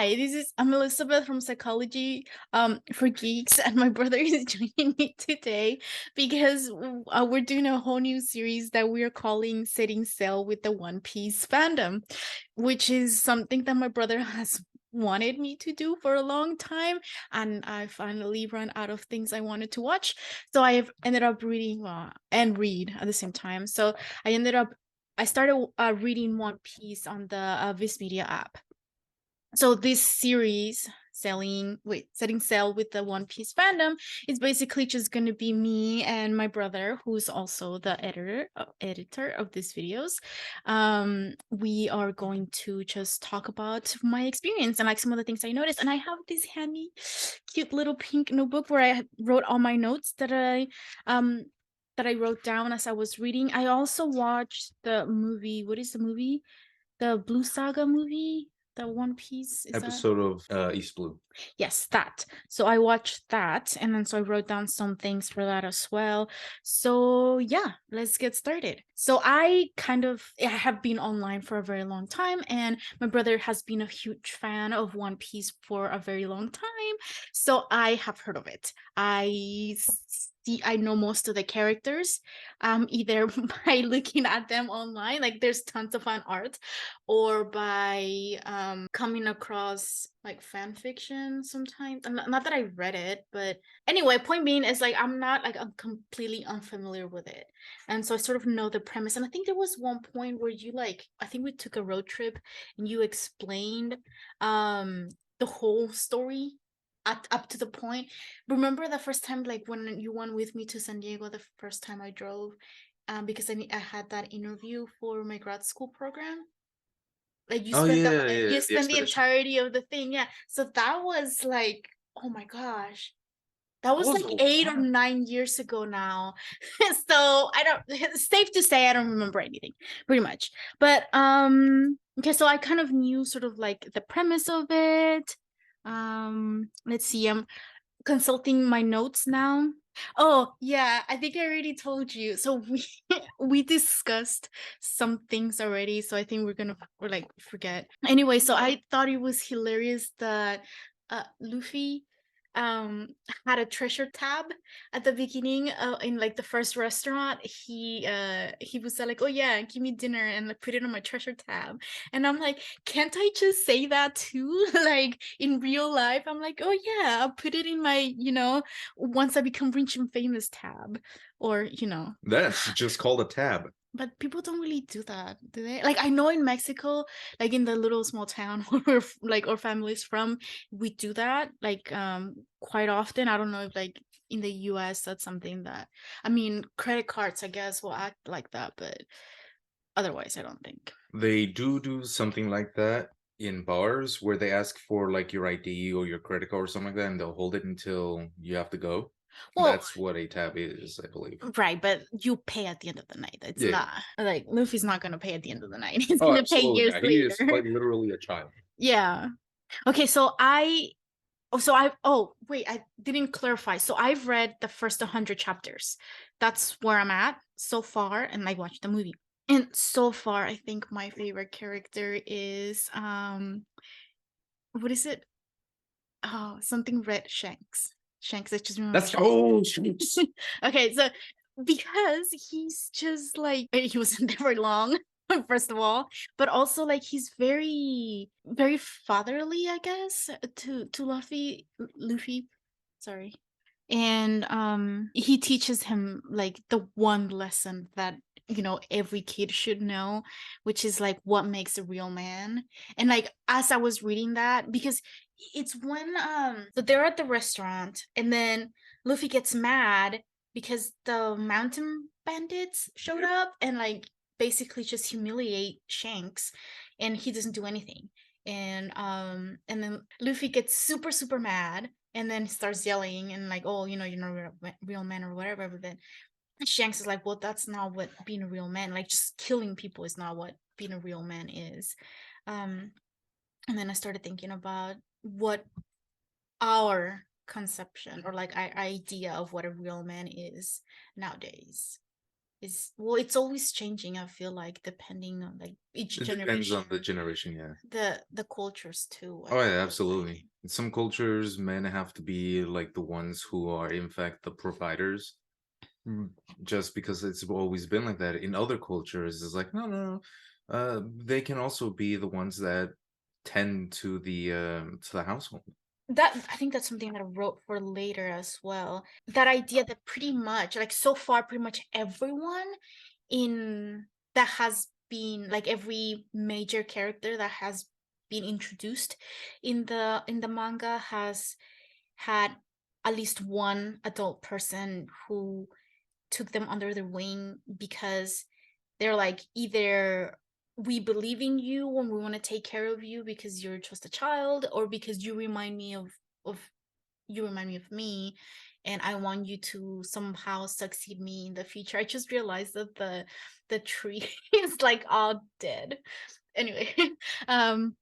Hi, I'm Elizabeth from Psychology for Geeks, and my brother is joining me today because we're doing a whole new series that we are calling Setting Sail with the One Piece fandom, which is something that my brother has wanted me to do for a long time, and I finally run out of things I wanted to watch. So I have ended up reading and read at the same time. So I started reading One Piece on the Viz Media app. So this series, setting sail with the One Piece fandom, is basically just going to be me and my brother, who's also the editor of these videos. We are going to just talk about my experience and like some of the things I noticed. And I have this handy, cute little pink notebook where I wrote all my notes that I wrote down as I was reading. I also watched the movie. What is the movie? The Blue Saga movie? The One Piece, is that? Episode of East Blue. Yes, that. So I watched that, and then so I wrote down some things for that as well. So yeah, let's get started. So I have been online for a very long time, and my brother has been a huge fan of One Piece for a very long time. So I have heard of it. I know most of the characters, either by looking at them online, like there's tons of fan art, or by coming across like fan fiction sometimes. Not that I read it, but anyway, point being is like I'm completely unfamiliar with it. And so I sort of know the premise. And I think there was one point where I think we took a road trip and you explained the whole story up to the point. Remember the first time, like when you went with me to San Diego, the first time I drove, because I had that interview for my grad school program. Like Oh yeah, yeah, you the spent the expedition. entirety of the thing, yeah. So that was like, oh my gosh, that That was was like a 8 or 9 years ago now. So I don't. It's safe to say I don't remember anything, pretty much. But okay, so I kind of knew sort of like the premise of it. Let's see. I'm consulting my notes now. Oh, yeah, I think I already told you. So we we discussed some things already, so I think we're like forget. Anyway, so I thought it was hilarious that Luffy um had a treasure tab at the beginning in like the first restaurant. He was like, "Oh yeah, give me dinner and like put it on my treasure tab." And I'm like, can't I just say that too? Like in real life, I'm like, oh yeah, I'll put it in my, once I become rich and famous tab, or. That's just called a tab. But people don't really do that, do they? Like I know in Mexico, like in the little small town where like our family's from, we do that like quite often. I don't know if like in the US that's something that, I mean, credit cards I guess will act like that, but otherwise I don't think. They do something like that in bars where they ask for like your ID or your credit card or something like that, and they'll hold it until you have to go. Well, That's what a tab is, I believe. right, but you pay at the end of the night. It's Yeah. not like Luffy's not gonna pay at the end of the night. He's Oh, gonna pay absolutely years not. He is later. quite literally a child. Yeah. Okay, oh wait, I didn't clarify. So I've read the first 100 chapters. That's where I'm at so far, and I watched the movie. And so far, I think my favorite character is what is it? Oh, something Red Shanks. Shanks, I just remember That's Shanks. oh jeez. Okay, so because he's just like he wasn't there very long, first of all, but also like he's very, very fatherly, I guess, to Luffy, sorry. And he teaches him like the one lesson that every kid should know, which is like what makes a real man. And like as I was reading that, because it's when so they're at the restaurant and then Luffy gets mad because the mountain bandits showed up and like basically just humiliate Shanks, and he doesn't do anything. And then Luffy gets super super mad and then starts yelling and like, oh, you're not a real man or whatever. But then Shanks is like, well, that's not what being a real man, like just killing people is not what being a real man is. um and then I started thinking about what our conception or like our idea of what a real man is nowadays. is, well, it's always changing, I feel like, depending on like each It depends on the generation, generation, yeah. the cultures too, I Oh yeah, feel like. absolutely. In some cultures, men have to be like the ones who are in fact the providers. Mm, just because it's always been like that. In other cultures, it's like, no, no, no. They can also be the ones that tend to the household. That, I think that's something that I wrote for later as well. That idea that pretty much, like so far, pretty much everyone in that has been like every major character that has been introduced in the manga has had at least one adult person who took them under their wing, because they're like, either we believe in you and we want to take care of you because you're just a child, or because of you remind me of me, and I want you to somehow succeed me in the future. I just realized that the tree is like all dead. Anyway, um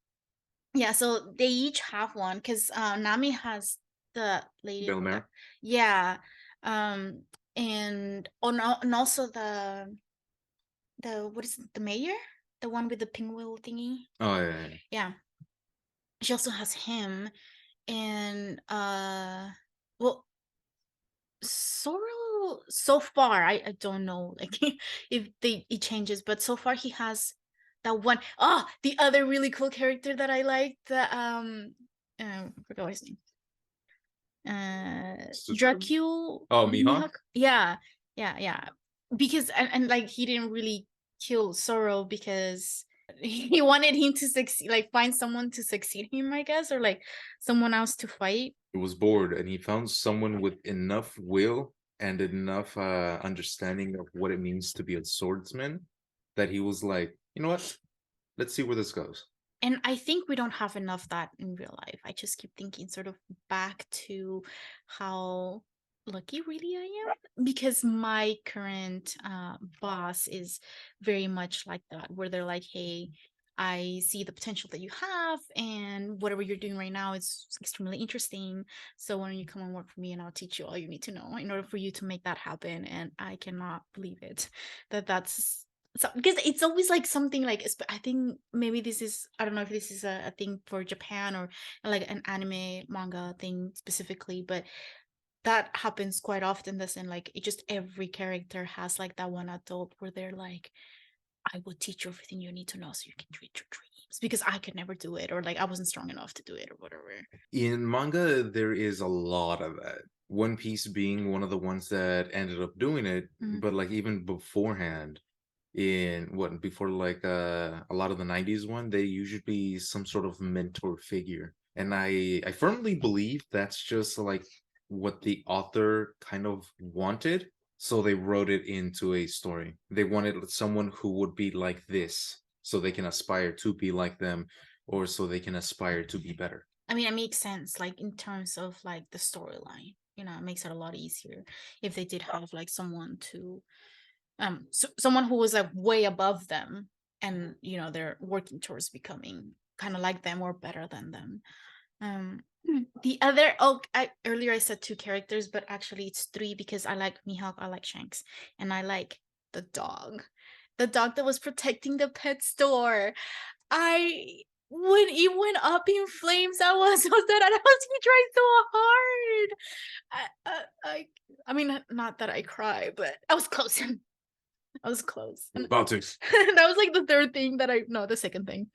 yeah, so they each have one, because Nami has the lady, Belmer. yeah, um and oh no, and also the what is it, the mayor, the one with the pinwheel thingy, Oh yeah, yeah. yeah, she also has him. And well, Sorrel, so far, I don't know like if they it changes, but so far he has that one. Oh, the other really cool character that I liked, the I forgot what his name. Suzuki? Dracul Oh, Mihawk? Mihawk. Yeah, yeah, yeah. Because and like he didn't really kill Sorrow because he wanted him to succeed, like find someone to succeed him, I guess, or like someone else to fight. He was bored and he found someone with enough will and enough understanding of what it means to be a swordsman that he was like, you know what? Let's see where this goes. And I think we don't have enough that in real life. I just keep thinking sort of back to how lucky really I am, because my current boss is very much like that, where they're like, hey, I see the potential that you have, and whatever you're doing right now is extremely interesting. So why don't you come and work for me, and I'll teach you all you need to know in order for you to make that happen. And I cannot believe it that that's so, because it's always like something like, I think maybe this is, I don't know if this is a thing for Japan or like an anime manga thing specifically, but that happens quite often. This, and like it just, every character has like that one adult where they're like, I will teach you everything you need to know so you can reach your dreams, because I could never do it, or like I wasn't strong enough to do it, or whatever. In manga, there is a lot of that. One Piece being one of the ones that ended up doing it, Mm. but like even beforehand, in what before like a lot of the 90s one, they usually be some sort of mentor figure. And I firmly believe that's just like what the author kind of wanted. So they wrote it into a story. They wanted someone who would be like this, so they can aspire to be like them, or so they can aspire to be better. I mean, it makes sense, like in terms of like the storyline. It makes it a lot easier if they did have like someone to someone who was like way above them, and they're working towards becoming kind of like them or better than them. The other, earlier I said two characters, but actually it's three, because I like Mihawk, I like Shanks, and I like the dog that was protecting the pet store. I When it went up in flames, I was so sad, and I was trying so hard. I mean, not that I cry, but I was close. I was close. We're And about to. that was like the third thing that I no, the second thing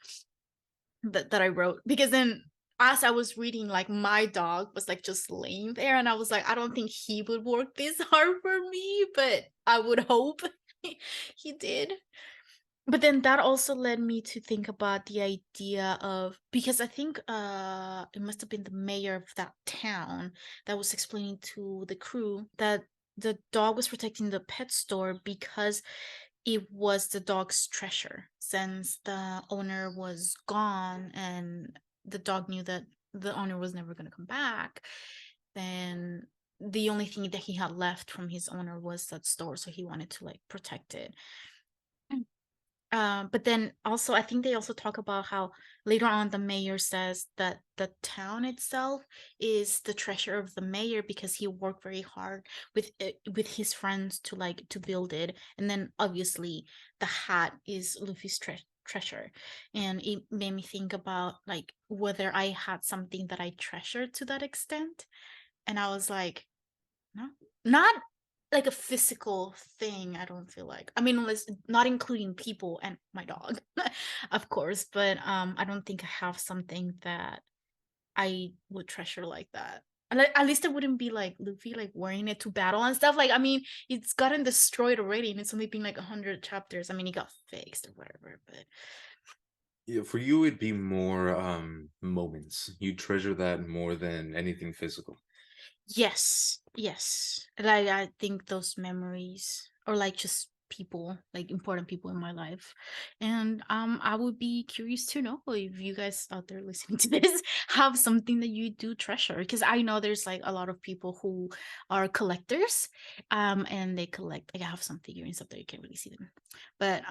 that I wrote. Because then as I was reading, like my dog was like just laying there, and I was like, I don't think he would work this hard for me, but I would hope he did. But then that also led me to think about the idea of, because I think it must have been the mayor of that town that was explaining to the crew that the dog was protecting the pet store because it was the dog's treasure, since the owner was gone and the dog knew that the owner was never going to come back. Then the only thing that he had left from his owner was that store, so he wanted to like protect it. But then also, I think they also talk about how later on the mayor says that the town itself is the treasure of the mayor because he worked very hard with his friends to like to build it, and then obviously the hat is Luffy's treasure, and it made me think about like whether I had something that I treasured to that extent, and I was like, no, not like a physical thing, I don't feel like. I mean, unless not including people and my dog, of course, but I don't think I have something that I would treasure like that. At least it wouldn't be like Luffy like wearing it to battle and stuff. Like, I mean, it's gotten destroyed already and it's only been like 100 chapters. I mean, it got fixed or whatever, but Yeah, for you, it'd be more moments. You treasure that more than anything physical. yes, yes. Like I think those memories or like just people, like important people in my life. And I would be curious to know if you guys out there listening to this have something that you do treasure because I know there's like a lot of people who are collectors and they collect like I have some figurines up there you can't really see them. But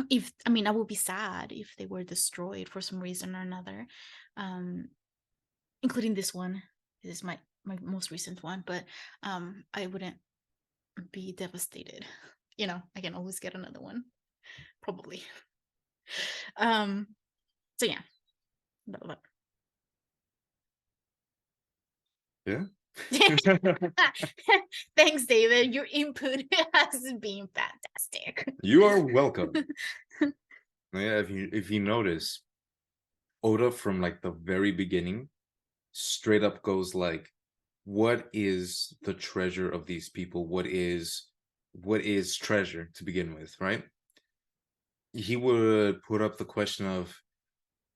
if I mean I would be sad if they were destroyed for some reason or another. Um including this one. This is my most recent one, but I wouldn't be devastated. You know, I can always get another one, probably. Um, so yeah, but- Yeah. thanks, David. Your input has been fantastic. You are welcome. Yeah, if you notice, Oda from like the very beginning straight up goes like, what is the treasure of these people? What is treasure to begin with, right? He would put up the question of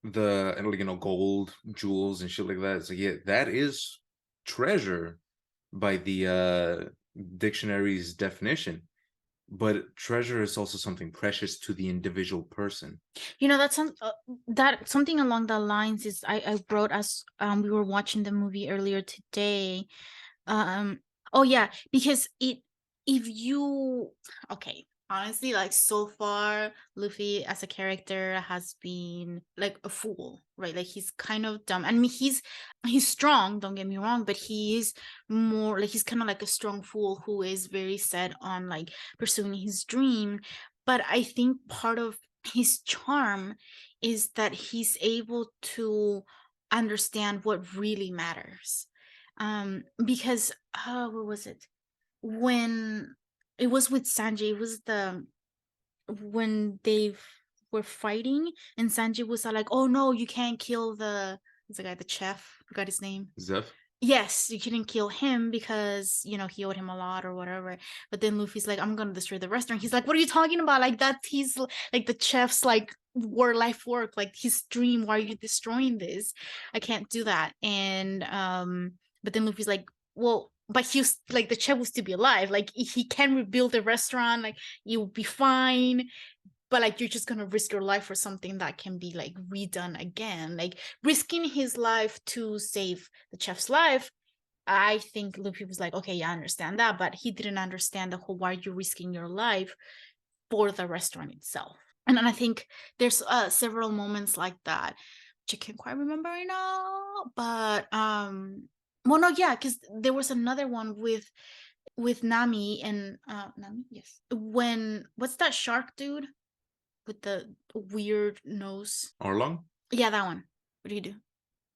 the and like gold, jewels, and shit like that. It's like, yeah, that is treasure by the dictionary's definition. But treasure is also something precious to the individual person. You know, that something along the lines is I wrote as we were watching the movie earlier today. Oh yeah, because it if you okay, honestly, like so far, Luffy as a character has been like a fool, right? Like he's kind of dumb. I mean, he's strong, don't get me wrong, but he is more like he's kind of like a strong fool who is very set on like pursuing his dream. But I think part of his charm is that he's able to understand what really matters because what was it when it was with Sanjay, it was the when they were fighting and Sanjay was like, oh no, you can't kill what's the guy, the chef, forgot his name. Zeph? Yes, you couldn't kill him because you know he owed him a lot or whatever. But then Luffy's like, I'm gonna destroy the restaurant. He's like, what are you talking about? Like that's he's like the chef's like life work, like his dream. Why are you destroying this? I can't do that. And but then Luffy's like, well, but he's like the chef will still be alive. Like he can rebuild the restaurant, like you'll be fine, but like you're just gonna risk your life for something that can be like redone again, like risking his life to save the chef's life. I think Luffy was like, okay, yeah, I understand that, but he didn't understand the whole why you're risking your life for the restaurant itself. And then I think there's several moments like that which I can't quite remember right now, but well no yeah because there was another one with Nami and Nami, yes, when what's that shark dude with the weird nose. Arlong? Yeah, that one. What do you do?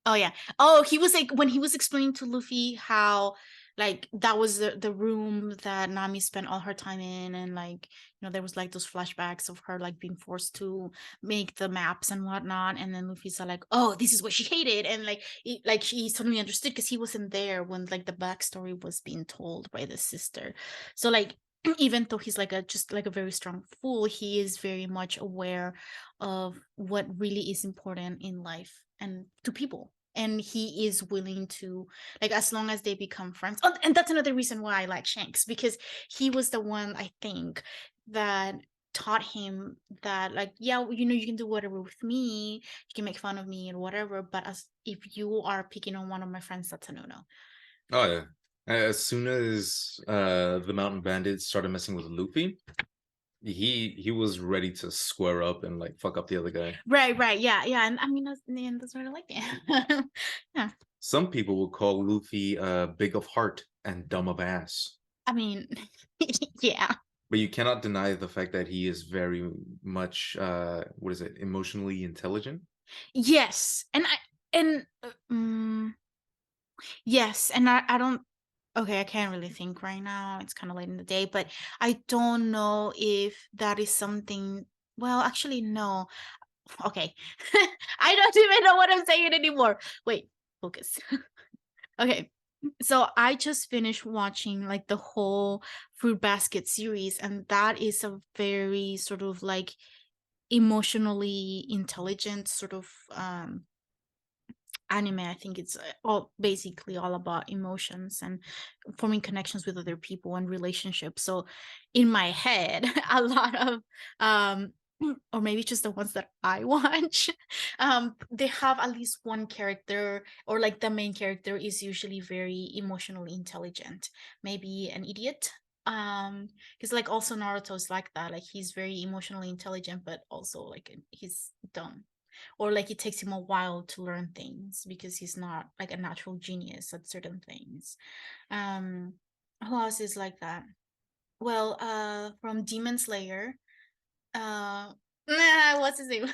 Oh yeah. Oh, he was like when he was explaining to Luffy how like that was the room that Nami spent all her time in, and like you know there was like those flashbacks of her like being forced to make the maps and whatnot, and then Luffy's like, oh, this is what she hated, and like like he suddenly understood because he wasn't there when like the backstory was being told by the sister. So like even though he's like a just like a very strong fool, he is very much aware of what really is important in life and to people, and he is willing to like as long as they become friends. Oh, and that's another reason why I like Shanks, because he was the one I think that taught him that like yeah, you know, you can do whatever with me, you can make fun of me and whatever, but as if you are picking on one of my friends, that's a no-no. Oh yeah. As soon as the mountain bandits started messing with Luffy, he was ready to square up and like fuck up the other guy. Right, right, yeah, yeah, and I mean that's what I like it. Yeah, Some people would call Luffy big of heart and dumb of ass. I mean, yeah, But you cannot deny the fact that he is very much what is it, emotionally intelligent. yes, and yes, and I don't. Okay, I can't really think right now. It's kind of late in the day, but I don't know if that is something. Well, actually, no. Okay, I don't even know what I'm saying anymore. Wait, focus. Okay. So I just finished watching like the whole Fruit Basket series, and that is a very sort of like emotionally intelligent sort of anime. I think it's all basically all about emotions and forming connections with other people and relationships. So in my head, a lot of um or maybe just the ones that I watch, they have at least one character, or like the main character is usually very emotionally intelligent, maybe an idiot. Because like also Naruto's like that, like he's very emotionally intelligent, but also like he's dumb, or like it takes him a while to learn things because he's not like a natural genius at certain things. um who else is like that? Well, from Demon Slayer, what's his name?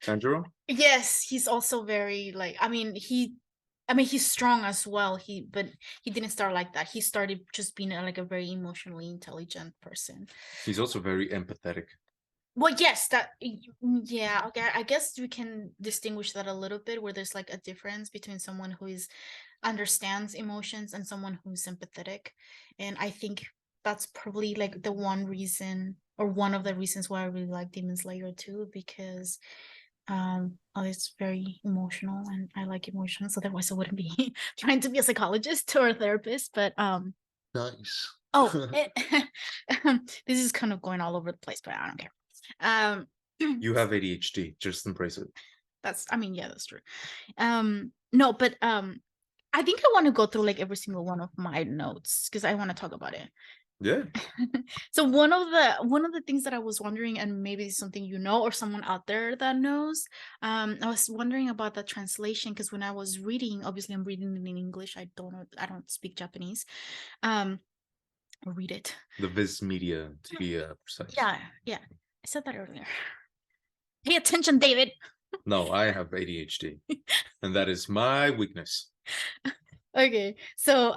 Tanjiro? Yes, he's also very like, I mean he's strong as well, but he didn't start like that. He started just being like a very emotionally intelligent person. He's also very empathetic. Well, yes, yeah, okay. I guess we can distinguish that a little bit, where there's like a difference between someone who is understands emotions and someone who's sympathetic. And I think that's probably like the one reason, or one of the reasons why I really like Demon Slayer too, because it's very emotional and I like emotions. Otherwise I wouldn't be trying to be a psychologist or a therapist. But Nice. oh, this is kind of going all over the place, but I don't care. Um, You have ADHD. Just embrace it. that's, I mean, yeah, that's true. No, but I think I want to go through like every single one of my notes because I want to talk about it. Yeah. So one of the things that I was wondering, and maybe it's something you know or someone out there that knows, I was wondering about the translation, because when I was reading, obviously I'm reading it in English. I don't speak Japanese, um, or read it. The Viz Media, to be precise. Yeah, yeah, I said that earlier. Pay attention, David. No, I have ADHD, and that is my weakness. Okay, so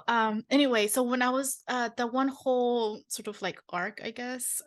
anyway, so when I was the one whole sort of like arc, I guess,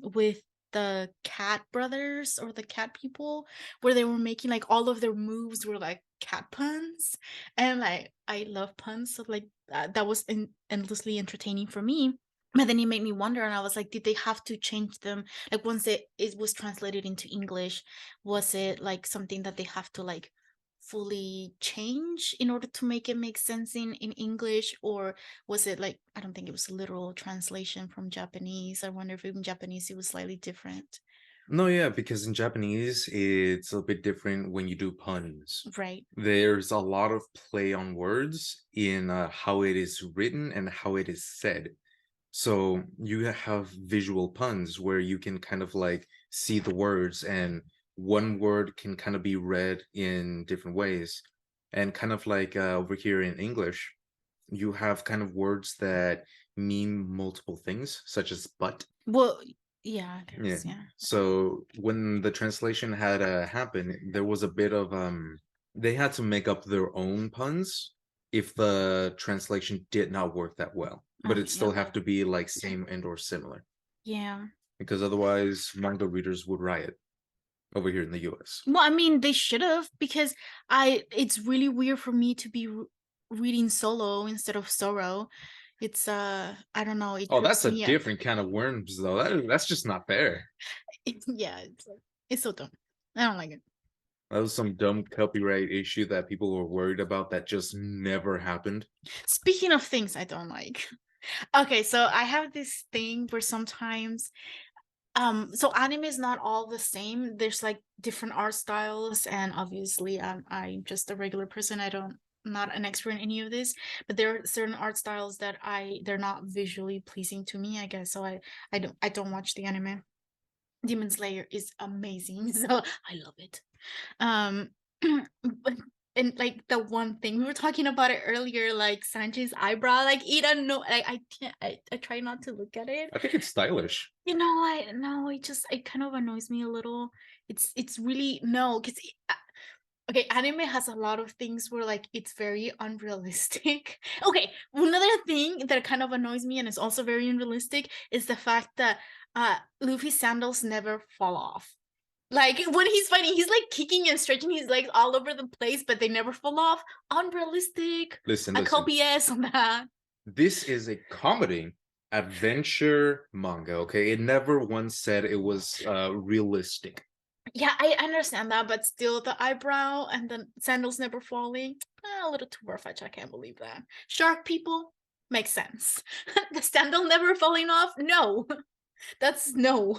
with the cat brothers or the cat people, where they were making like all of their moves were like cat puns, and like I love puns, so like that was endlessly entertaining for me. But then it made me wonder, and I was like, did they have to change them? Like once it was translated into English, was it like something that they have to like fully change in order to make it make sense in English? Or was it like, I don't think it was a literal translation from Japanese. I wonder if in Japanese it was slightly different. No, yeah, because in Japanese, it's a bit different when you do puns. Right. There's a lot of play on words in how it is written and how it is said. So you have visual puns where you can kind of like see the words, and one word can kind of be read in different ways. And kind of like over here in English, you have kind of words that mean multiple things, such as but. Well, yeah, I Yeah. guess, yeah. So when the translation had happened, there was a bit of they had to make up their own puns if the translation did not work that well. But Oh, it yeah. still have to be like same and or similar, Yeah. because otherwise manga readers would riot over here in the US. Well, I mean, they should have, because I it's really weird for me to be reading solo instead of Soro. It's I don't know, it Oh, trips that's a me up. different kind of worms though. That's just not fair. Yeah, it's like, it's so dumb. I don't like it. That was some dumb copyright issue that people were worried about that just never happened. Speaking of things I don't like. Okay, so I have this thing where sometimes so anime is not all the same. There's like different art styles, and obviously I'm just a regular person. I don't not an expert in any of this, but there are certain art styles that they're not visually pleasing to me, I guess. So I don't watch the anime. Demon Slayer is amazing, so I love it. Um, but and like the one thing we were talking about it earlier, like Sanji's eyebrow, like you don't know, I can't, I try not to look at it. I think it's stylish. You know, I no, it kind of annoys me a little. It's really no, because okay, anime has a lot of things where like it's very unrealistic. Okay, another thing that kind of annoys me and is also very unrealistic is the fact that Luffy's sandals never fall off. Like when he's fighting, he's like kicking and stretching his legs all over the place, but they never fall off. Unrealistic. Listen, I call listen. BS on that. This is a comedy adventure manga, okay? It never once said it was realistic. Yeah, I understand that, but still the eyebrow and the sandals never falling, a little too far-fetched. I can't believe that. Shark people makes sense. The sandal never falling off? No. That's no.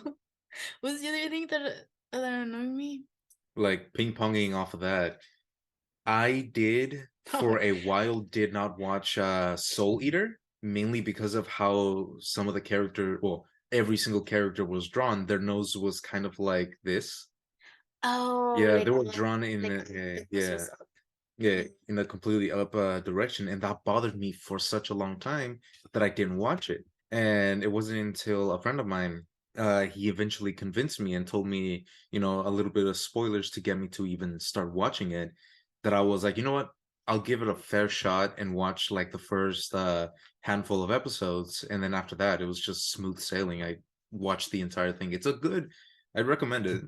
What's the other thing that annoyed me? Like ping-ponging off of that. I did Oh, for a while did not watch Soul Eater, mainly because of how some of the character, well, every single character was drawn. Their nose was kind of like this. oh, Yeah, they like were drawn in the nose yeah, was up. yeah, Mm. in a completely up direction, and that bothered me for such a long time that I didn't watch it. And it wasn't until a friend of mine, he eventually convinced me and told me, a little bit of spoilers to get me to even start watching it, that I was like, you know what? I'll give it a fair shot and watch like the first handful of episodes, and then after that, it was just smooth sailing. I watched the entire thing. I'd recommend it.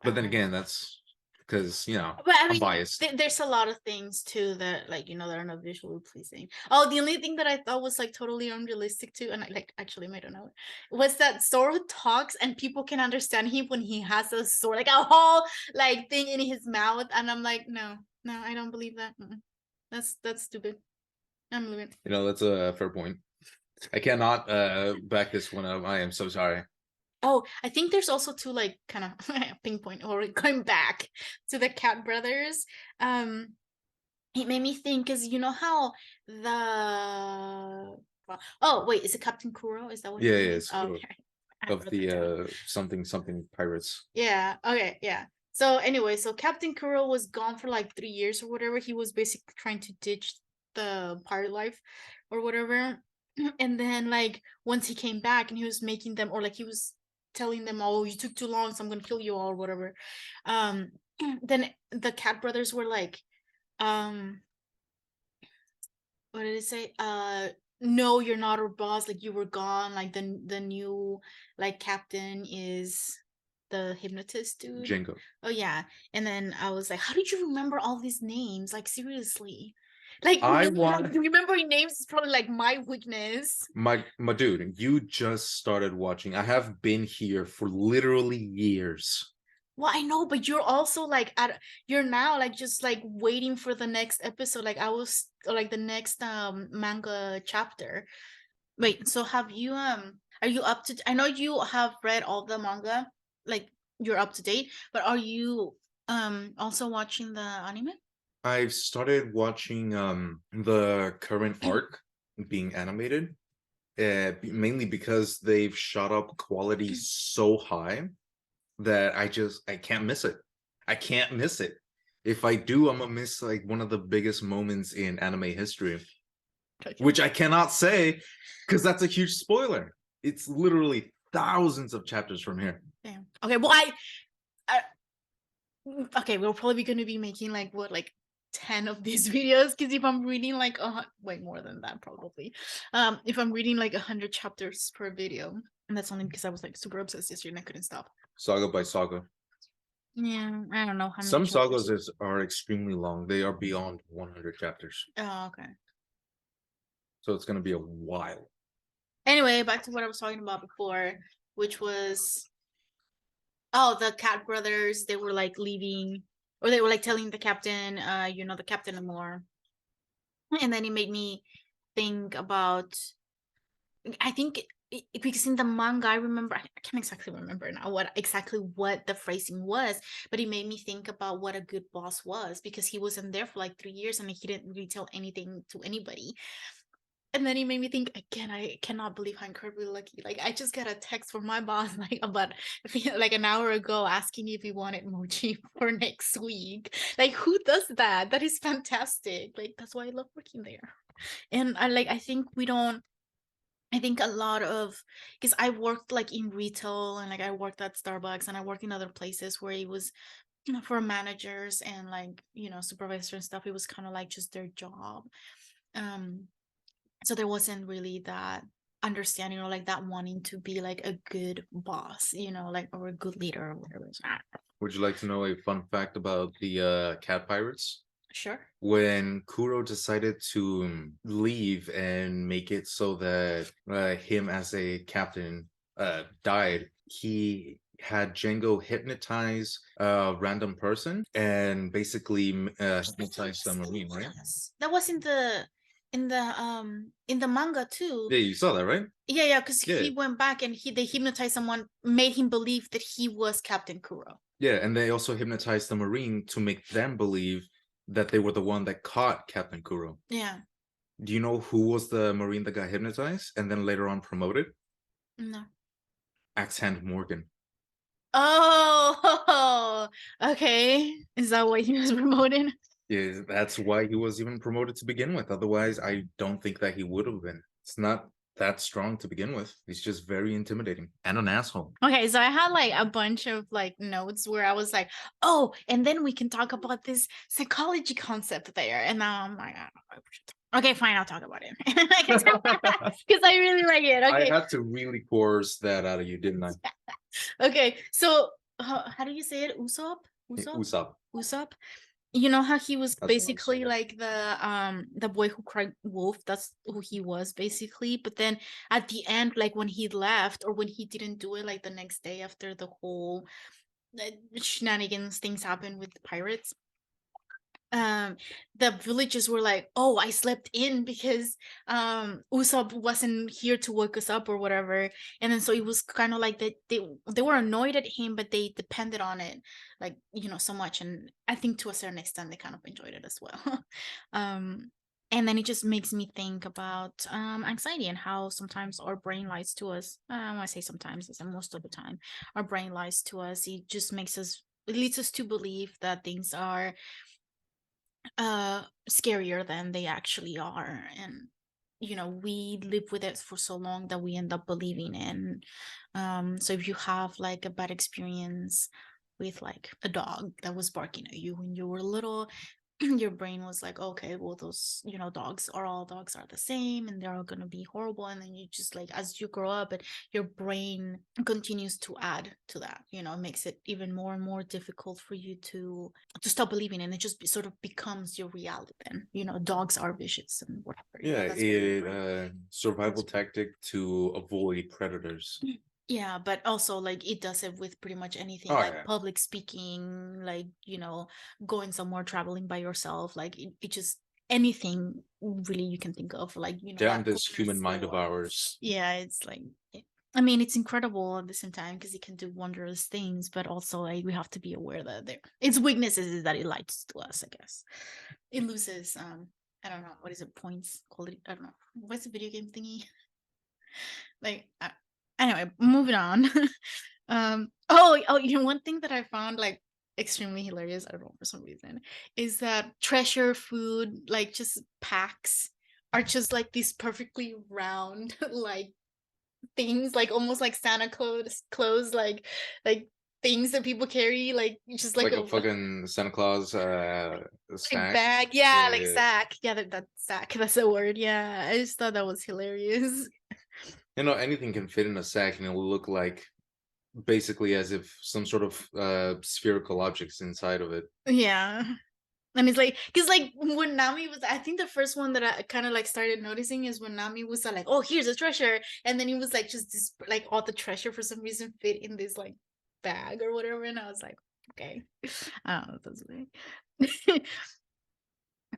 But then Um, again, that's because, but I I'm mean, biased. there's a lot of things too that like that are not visually pleasing. Oh, the only thing that I thought was like totally unrealistic too, and I like actually made a note, was that Zoro talks and people can understand him when he has a sword, like a whole like thing in his mouth, and I'm like, no, no, I don't believe that. Mm-mm. That's stupid. I'm leaving. That's a fair point. I cannot back this one up. I am so sorry. Oh, I think there's also two like kind of pinpoint or going back to the Cat Brothers. Um, it made me think because you know how the oh wait, is it Captain Kuro? Is that what his Yeah, name yeah, is? it's Oh, cool. okay, I Of wrote that the down. something something pirates. Yeah. Okay. Yeah. So anyway, so Captain Kuro was gone for like 3 years or whatever. He was basically trying to ditch the pirate life or whatever. And then like once he came back and he was making them or like he was telling them, "Oh, you took too long, so I'm gonna kill you all," or whatever. Um, then the Cat Brothers were like, um, what did it say? No, you're not our boss. Like you were gone. Like the new like captain is the hypnotist dude. Django. Oh yeah. And then I was like, how did you remember all these names? Like seriously. Like I really, like want remembering names is probably like my weakness. my dude, you just started watching. I have been here for literally years. Well, I know, but you're also like you're now like just like waiting for the next episode. Like I was like the next manga chapter. Wait, so have you are you up to I know you have read all the manga, like you're up to date, but are you also watching the anime? I've started watching the current arc being animated, mainly because they've shot up quality so high that I can't miss it. I can't miss it. If I do, I'm gonna miss like one of the biggest moments in anime history, Okay. which I cannot say because that's a huge spoiler. It's literally thousands of chapters from here. Damn. Okay, well I okay, we're probably gonna be making like what like 10 of these videos because if I'm reading like way more than that probably. If I'm reading like 100 chapters per video, and that's only because I was like super obsessed yesterday and I couldn't stop. Saga by saga. Yeah, I don't know how many Some chapters. are extremely long. They are beyond 100 chapters. Oh, okay. So it's going to be a while. Anyway, back to what I was talking about before, which was oh, the Cat Brothers. They were like leaving, or they were like telling the captain, you're not the captain anymore. And then it made me think about. I think because in the manga, I remember I can't exactly remember now what the phrasing was, but it made me think about what a good boss was because he wasn't there for like 3 years and he didn't really tell anything to anybody. And then it made me think again, I cannot believe how incredibly lucky. Like I just got a text from my boss like about like an hour ago asking if he wanted mochi for next week. Like who does that? That is fantastic. Like that's why I love working there. And I think we don't I think a lot of because I worked like in retail and like I worked at Starbucks and I worked in other places where it was for managers and like supervisors and stuff, it was kind of like just their job. um so there wasn't really that understanding or like that wanting to be like a good boss, like or a good leader or whatever. Would you like to know a fun fact about the cat pirates? Sure. When Kuro decided to leave and make it so that him as a captain died, he had Django hypnotize a random person and basically hypnotize the marine, right? Yes. That was in the manga too. Yeah, you saw that, right? Yeah, yeah, because Yeah. he went back and they hypnotized someone, made him believe that he was Captain Kuro. Yeah, and they also hypnotized the marine to make them believe that they were the one that caught Captain Kuro. Yeah. Do you know who was the marine that got hypnotized and then later on promoted? No. Axe Hand Morgan. Oh, okay. Is that why he was promoted? Yeah, that's why he was even promoted to begin with. Otherwise, I don't think that he would have been. It's not that strong to begin with. He's just very intimidating and an asshole. Okay, so I had like a bunch of like notes where I was like, oh, and then we can talk about this psychology concept there. And now I'm like, I don't know what we should talk. Okay, fine, I'll talk about it. Because I really like it. I Okay. had to really course that out of you, didn't I? Okay, so how do you say it? Usopp? Usopp? Usopp. Usopp? You know how he was That's what I'm basically saying. like the boy who cried wolf. That's who he was basically. But then at the end, like when he left or when he didn't do it, like the next day after the whole shenanigans things happened with the pirates, um the villagers were like, oh, I slept in because Usopp wasn't here to wake us up or whatever. And then so it was kind of like they were annoyed at him, but they depended on it like so much. And I think to a certain extent they kind of enjoyed it as well. um and then it just makes me think about anxiety and how sometimes our brain lies to us. When I say sometimes, it's most of the time our brain lies to us. It leads us to believe that things are scarier than they actually are. And we live with it for so long that we end up believing in. So if you have like a bad experience with like a dog that was barking at you when you were little, your brain was like, okay, well, those dogs are the same and they're all going to be horrible. And then you just like, as you grow up, and your brain continues to add to that, it makes it even more and more difficult for you to stop believing, and it just sort of becomes your reality. Then dogs are vicious and whatever. Yeah, That's what your it brain. survival tactic to avoid predators. Yeah, but also like it does it with pretty much anything, Oh like yeah. public speaking, like going somewhere, traveling by yourself, like it just anything really you can think of, like Damn that this corner human mind of store. ours. Yeah, it's like I mean, it's incredible at the same time because it can do wondrous things, but also like we have to be aware that its weaknesses is that it lies to us, I guess. It loses I don't know, what is it, points, quality, I don't know. What's the video game thingy? Like anyway, moving on. One thing that I found like extremely hilarious, I don't know, for some reason, is that treasure food, like just packs, are just like these perfectly round like things, like almost like Santa clothes, like things that people carry, like just like Like a a fucking Santa Claus like stack. bag, yeah, like Yeah. sack, yeah, that sack, that's the word. Yeah, I just thought that was hilarious. Anything can fit in a sack and it will look like basically as if some sort of spherical objects inside of it. Yeah. And it's like, because like when Nami was, I think the first one that I kind of like started noticing is when Nami was like, oh, here's a treasure. And then it was like just this, like all the treasure for some reason fit in this like bag or whatever. And I was like, okay. I don't know if that's weird.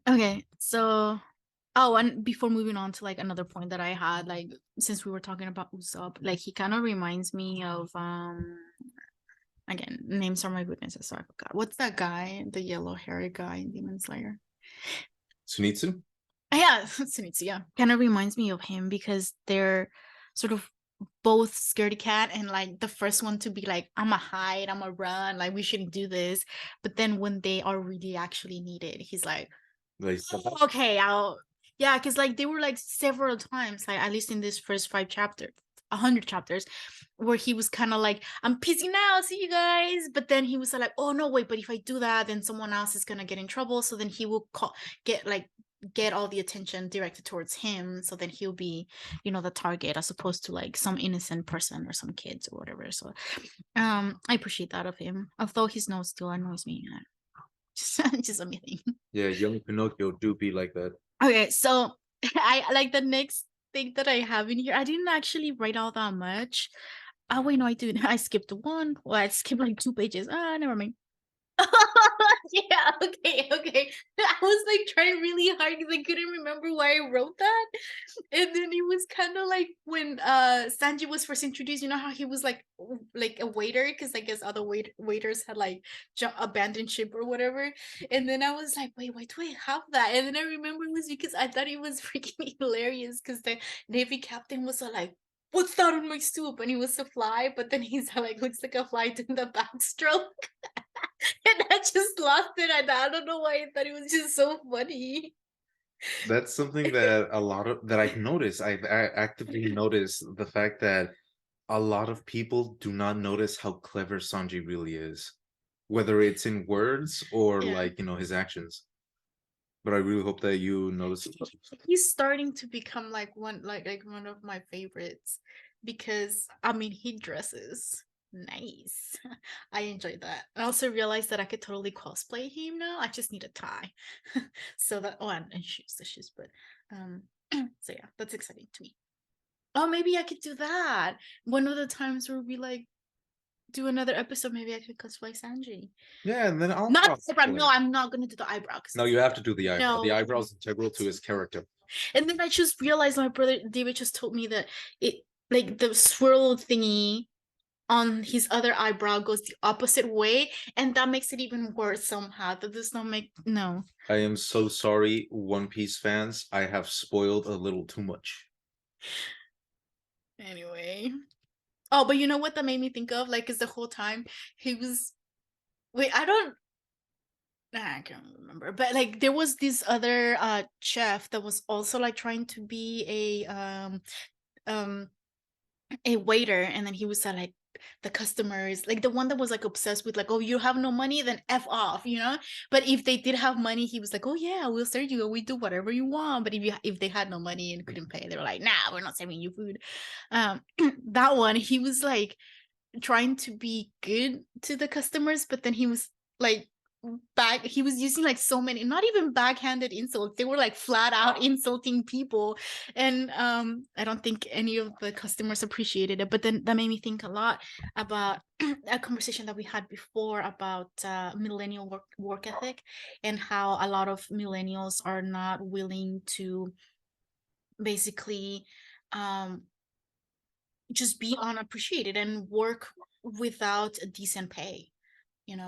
Okay. So, oh, and before moving on to like another point that I had, like since we were talking about Usopp, like he kind of reminds me of, again, names are my weaknesses, so I forgot. What's that guy, the yellow hairy guy in Demon Slayer? Tsunitsu? Yeah, Zenitsu, yeah. Kind of reminds me of him because they're sort of both scaredy cat and like the first one to be like, I'm a hide, I'm a run, like we shouldn't do this. But then when they are really actually needed, he's like, Like step up. "Oh, okay, I'll yeah, because like they were like several times, like at least in this first 5 chapters, 100 chapters, where he was kind of like, I'm peacing out, see you guys. But then he was like, oh no, wait, but if I do that, then someone else is gonna get in trouble. So then he will get like get all the attention directed towards him. So then he'll be, the target as opposed to like some innocent person or some kids or whatever. So I appreciate that of him. Although his nose still annoys me. Just a me thing. Yeah, young Pinocchio do be like that. Okay, so I like the next thing that I have in here. I didn't actually write all that much. Oh wait, no, I did. I skipped one. Well, I skipped like 2 pages. Ah, never mind. Yeah, okay, okay. I was like trying really hard because I couldn't remember why I wrote that. And then it was kind of like when Sanji was first introduced, you know how he was like a waiter because I guess other waiters had like abandoned ship or whatever. And then I was like, wait, why do I have that? And then I remember it was because I thought it was freaking hilarious because the Navy captain was like, what's that on my soup? And he was a fly, but then he's like looks like a fly doing the backstroke. And I just lost it. And I don't know why I thought it was just so funny. That's something that a lot of that I've noticed. I actively noticed the fact that a lot of people do not notice how clever Sanji really is, whether it's in words or Yeah. like, his actions. But I really hope that you notice it. He's starting to become like one of my favorites because I mean he dresses nice. I enjoy that. I also realized that I could totally cosplay him now. I just need a tie. So that and shoes, the shoes, but um so yeah, that's exciting to me. Oh, maybe I could do that. One of the times where we like do another episode, maybe I could cosplay Sanji. Yeah, and then I'll Not the eyebrow. cosplay. No, I'm not gonna do the eyebrow No, because you have to do the eyebrow. The no. eyebrow is integral to his character. And then I just realized my brother David just told me that it like the swirl thingy on his other eyebrow goes the opposite way, and that makes it even worse somehow. That does not make no. I am so sorry, One Piece fans. I have spoiled a little too much. Anyway. Oh, but you know what that made me think of? Like, is the whole time he was wait, I don't I can't remember, but like there was this other chef that was also like trying to be um a waiter, and then he was like the customers like the one that was like obsessed with like, oh, you have no money, then f off, but if they did have money, he was like, oh yeah, we'll serve you, we do whatever you want. But if they had no money and couldn't pay, they were like, nah, we're not serving you food. That one, he was like trying to be good to the customers, but then he was like he was using like so many, not even backhanded insults, they were like flat out insulting people. And I don't think any of the customers appreciated it. But then that made me think a lot about a conversation that we had before about millennial work ethic, and how a lot of millennials are not willing to basically um just be unappreciated and work without a decent pay, and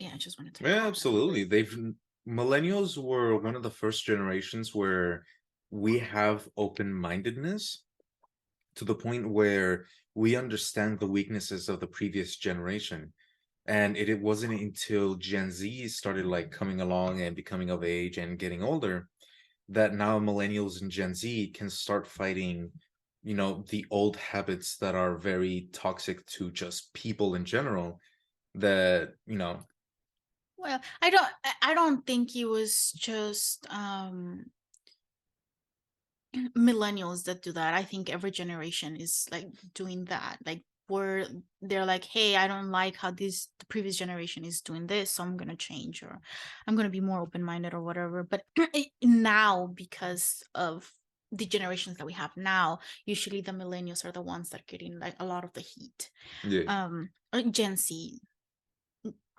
yeah, I just wanted to talk Yeah, about that. absolutely. Millennials were one of the first generations where we have open-mindedness to the point where we understand the weaknesses of the previous generation. And it wasn't until Gen Z started like coming along and becoming of age and getting older that now millennials and Gen Z can start fighting, the old habits that are very toxic to just people in general that, Well, I don't think it was just millennials that do that. I think every generation is like doing that. Like where they're like, hey, I don't like how the previous generation is doing this, so I'm gonna change, or I'm gonna be more open-minded or whatever. But now, because of the generations that we have now, usually the millennials are the ones that are getting like a lot of the heat. yeah, Gen Z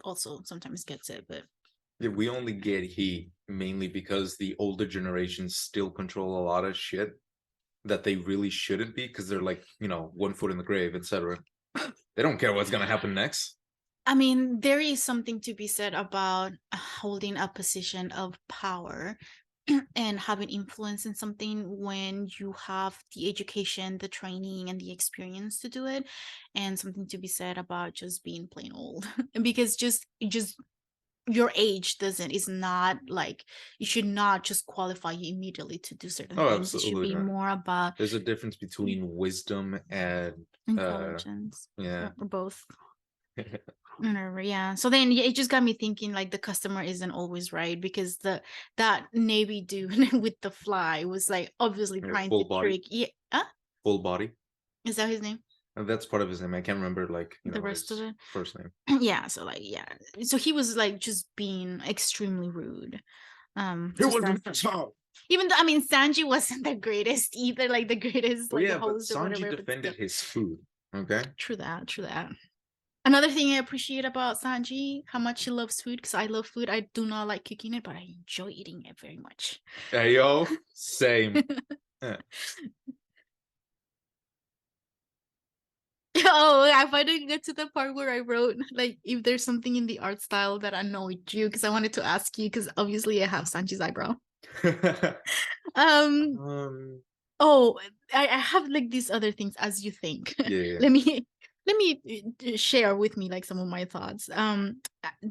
also sometimes gets it, but yeah, we only get heat mainly because the older generations still control a lot of shit that they really shouldn't be because they're like, one foot in the grave, etc. They don't care what's gonna happen next. I mean, there is something to be said about holding a position of power and having influence in something when you have the education, the training, and the experience to do it, and something to be said about just being plain old. Because just your age doesn't is not like, it should not just qualify you immediately to do certain Oh, things. It should absolutely be not. more about There's a difference between wisdom and intelligence, yeah. or both. Whatever, yeah. So then, yeah, it just got me thinking, like, the customer isn't always right, because the that navy dude with the fly was like obviously Yeah, trying full to body, trick. Yeah, huh? full body. Is that his name? And that's part of his name. I can't remember like, The rest of his it? first name. Yeah. So like, yeah. So he was like just being extremely rude. It To was San. my fault. Even though, I mean, Sanji wasn't the greatest either, like the greatest Well, like yeah, but host or Sanji whatever, but still. defended his food. Okay. True that. True that. Another thing I appreciate about Sanji, how much he loves food, because I love food. I do not like cooking it, but I enjoy eating it very much. Hey yo, same. Eh. Oh, I finally get to the part where I wrote like if there's something in the art style that annoyed you, because I wanted to ask you, because obviously I have Sanji's eyebrow. Um, um, Oh, I have like these other things as you think. yeah, yeah. let me let me share with me like some of my thoughts.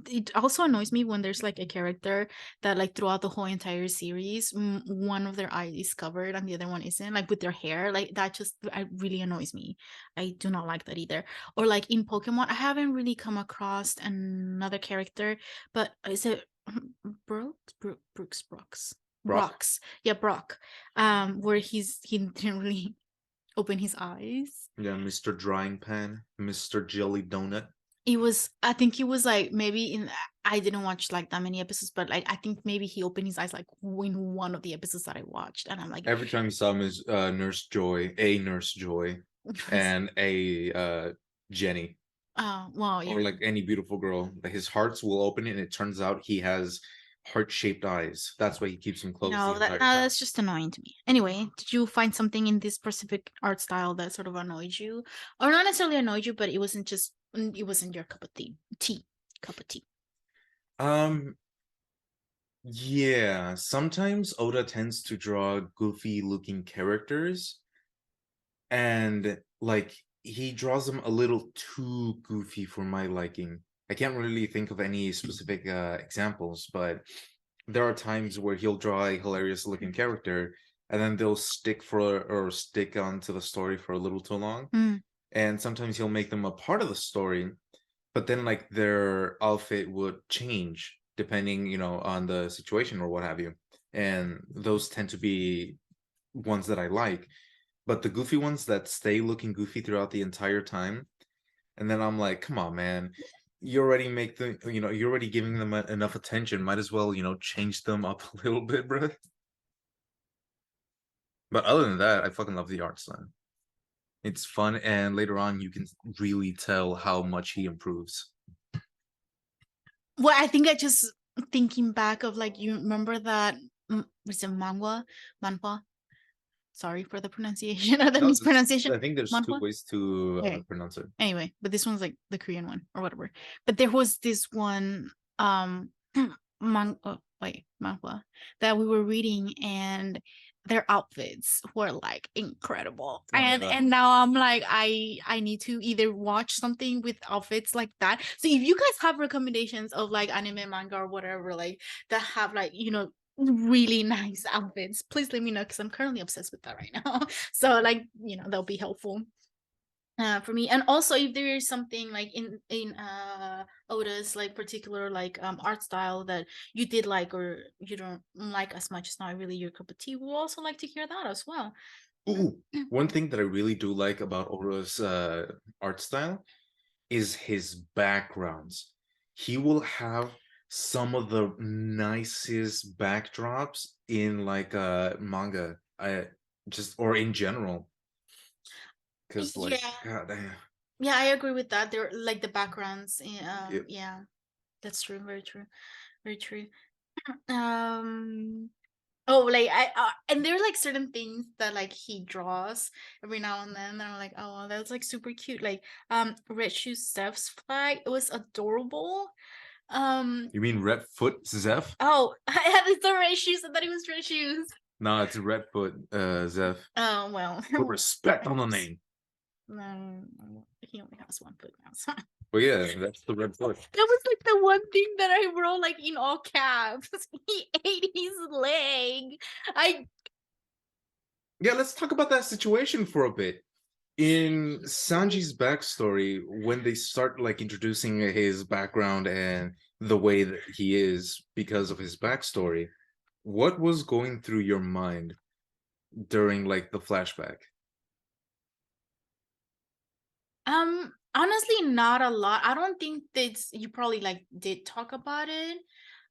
It also annoys me when there's like a character that like throughout the whole entire series, one of their eyes is covered and the other one isn't, like with their hair. Like that just really annoys me. I do not like that either. Or like in Pokemon, I haven't really come across another character, but is it Brooks? Brock. Brox. Yeah, Brock, where he didn't really open his eyes. Yeah, Mr. Drying Pan, Mr. Jelly Donut. It was, I think it was like maybe in, I didn't watch like that many episodes, but like I think maybe he opened his eyes like in one of the episodes that I watched, and I'm like, Every time you saw him as Nurse Joy, and a Jenny, oh well, or yeah. like any beautiful girl, his hearts will open and it turns out he has heart-shaped eyes. That's why he keeps them closed the No, that entire no, time. that's just annoying to me. Anyway, did you find something in this specific art style that sort of annoyed you, or not necessarily annoyed you, but it wasn't just, it wasn't your cup of tea? Cup of tea. Um, yeah, sometimes Oda tends to draw goofy looking characters, and like he draws them a little too goofy for my liking. I can't really think of any specific examples, but there are times where he'll draw a hilarious looking character and then they'll stick onto the story for a little too long. Mm. And sometimes he'll make them a part of the story, but then like their outfit would change depending, on the situation or what have you. And those tend to be ones that I like. But the goofy ones that stay looking goofy throughout the entire time, and then I'm like, come on, man. You're already giving them enough attention. Might as well, change them up a little bit, bro. But other than that, I fucking love the art style. It's fun, and later on, you can really tell how much he improves. Well, I think I just thinking back of like, you remember that, was it manhwa? Sorry for the pronunciation or the No, mispronunciation. I think there's two Manhwa. ways to Okay. pronounce it. Anyway, but this one's like the Korean one or whatever. But there was this one manhwa that we were reading, and their outfits were like incredible. Oh And yeah. now I'm like, I need to either watch something with outfits like that. So if you guys have recommendations of like anime, manga, or whatever, like that have like, really nice outfits, please let me know, because I'm currently obsessed with that right now. So like, that'll be helpful for me. And also if there is something like in Oda's like particular like art style that you did like, or you don't like as much, it's not really your cup of tea, we'll also like to hear that as well. Ooh, one thing that I really do like about Oro's art style is his backgrounds. He will have some of the nicest backdrops in like manga. I just or in general. Cause like Yeah, god damn. yeah, I agree with that. They're like the backgrounds, Yep. yeah, that's true, very true, very true. um Oh, like and there are like certain things that like he draws every now and then that I'm like, oh, that's like super cute. Like Red Shoe Steph's flag, it was adorable. Um. You mean Red Foot Zeph? Oh, I had the red shoes. I thought it was red shoes. No, it's Red Foot Zeph. Oh well. Put respect on the Oops. name. He only has one foot now. So. But yeah, that's the Red Foot. That was like the one thing that I wrote like in all caps. He ate his leg. I Yeah, let's talk about that situation for a bit. In Sanji's backstory, when they start like introducing his background and the way that he is because of his backstory, what was going through your mind during like the flashback? honestly not a lot. I don't think that you probably like did talk about it.